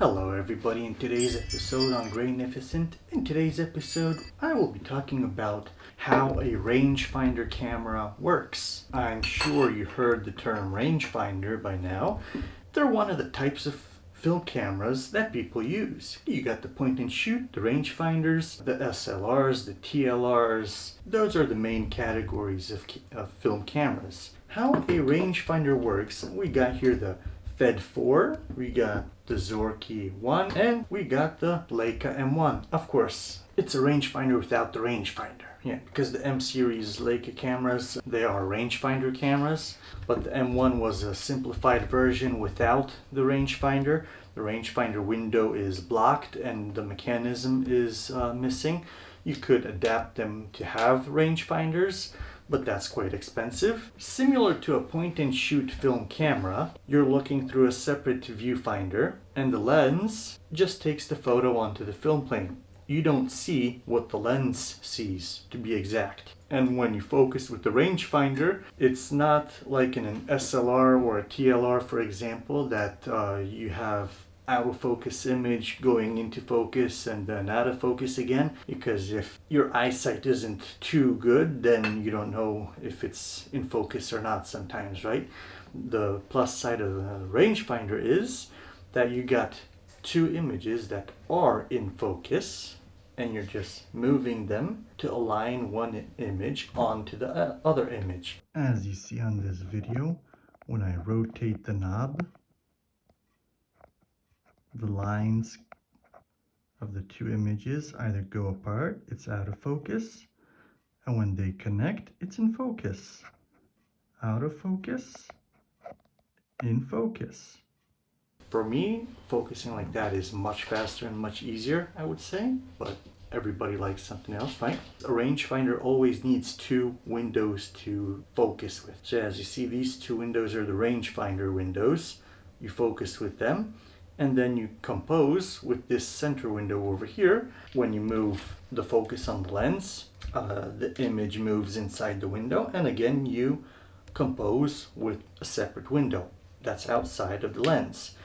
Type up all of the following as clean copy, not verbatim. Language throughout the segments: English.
Hello everybody, in today's episode on Grainificent. In today's episode, I will be talking about how a rangefinder camera works. I'm sure you heard the term rangefinder by now. They're one of the types of film cameras that people use. You got the point and shoot, the rangefinders, the SLRs, the TLRs. Those are the main categories of film cameras. How a rangefinder works, we got here the Fed 4, we got the Zorky 1, and we got the Leica M1. Of course, it's a rangefinder without the rangefinder. Yeah, because the M series Leica cameras, they are rangefinder cameras, but the M1 was a simplified version without the rangefinder. The rangefinder window is blocked and the mechanism is missing. You could adapt them to have rangefinders, but that's quite expensive. Similar to a point and shoot film camera, you're looking through a separate viewfinder and the lens just takes the photo onto the film plane. You don't see what the lens sees, to be exact. And when you focus with the rangefinder, it's not like in an SLR or a TLR, for example, that you have out of focus image going into focus and then out of focus again, because if your eyesight isn't too good, then you don't know if it's in focus or not sometimes, right? The plus side of the rangefinder is that you got two images that are in focus and you're just moving them to align one image onto the other image. As you see on this video, when I rotate the knob, the lines of the two images either go apart, it's out of focus, and when they connect, it's in focus. Out of focus, in focus. For me, focusing like that is much faster and much easier, I would say, but everybody likes something else, right? A rangefinder always needs two windows to focus with. So as you see, these two windows are the rangefinder windows. You focus with them, and then you compose with this center window over here. When you move the focus on the lens, the image moves inside the window, and again you compose with a separate window that's outside of the lens.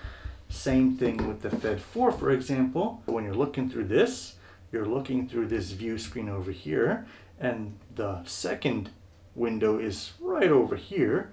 Same thing with the Fed 4, for example. When you're looking through this, you're looking through this view screen over here, and the second window is right over here.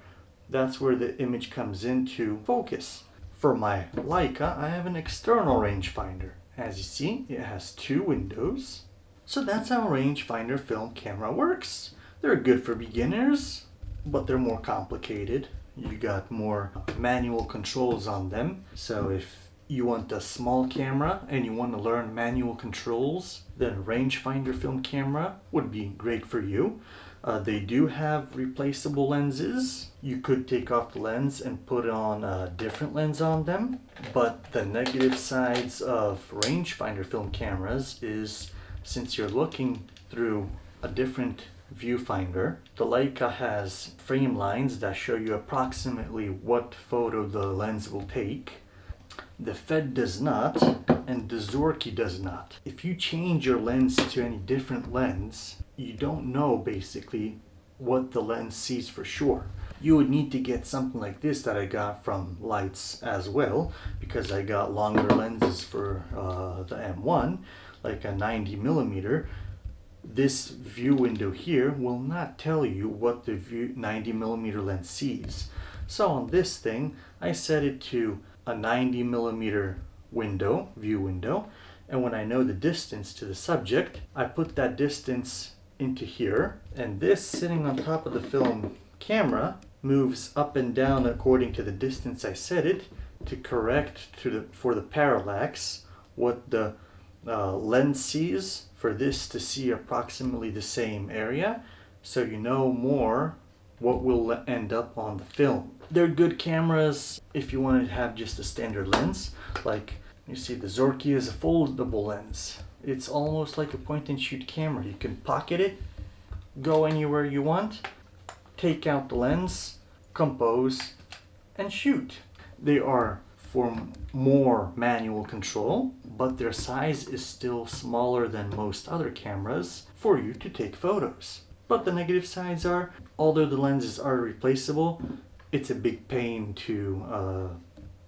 That's where the image comes into focus. For my Leica, I have an external rangefinder. As you see, it has two windows. So that's how a rangefinder film camera works. They're good for beginners, but they're more complicated. You got more manual controls on them. So if you want a small camera and you want to learn manual controls, then a rangefinder film camera would be great for you. They do have replaceable lenses. You could take off the lens and put on a different lens on them. But the negative sides of rangefinder film cameras is, since you're looking through a different viewfinder, the Leica has frame lines that show you approximately what photo the lens will take. The Fed does not, and the Zorky does not. If you change your lens to any different lens, you don't know basically what the lens sees for sure. You would need to get something like this that I got from Lights as well, because I got longer lenses for the M1, like a 90mm. This view window here will not tell you what the 90mm lens sees. So on this thing, I set it to a 90mm window, view window, and when I know the distance to the subject, I put that distance into here, and this sitting on top of the film camera moves up and down according to the distance I set it to correct for the parallax what the lens sees, for this to see approximately the same area, so you know more what will end up on the film. They're good cameras if you want to have just a standard lens. Like you see, the Zorky is a foldable lens. It's almost like a point and shoot camera. You can pocket it, go anywhere you want, take out the lens, compose, and shoot. They are for more manual control, but their size is still smaller than most other cameras for you to take photos. But the negative sides are, although the lenses are replaceable, it's a big pain to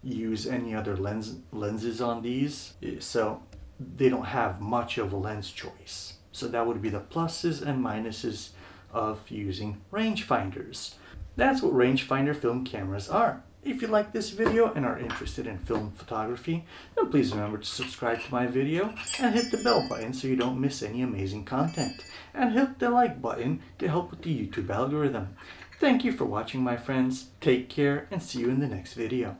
use any other lenses on these, so they don't have much of a lens choice. So that would be the pluses and minuses of using rangefinders. That's what rangefinder film cameras are. If you like this video and are interested in film photography, then please remember to subscribe to my video and hit the bell button so you don't miss any amazing content. And hit the like button to help with the YouTube algorithm. Thank you for watching, my friends. Take care and see you in the next video.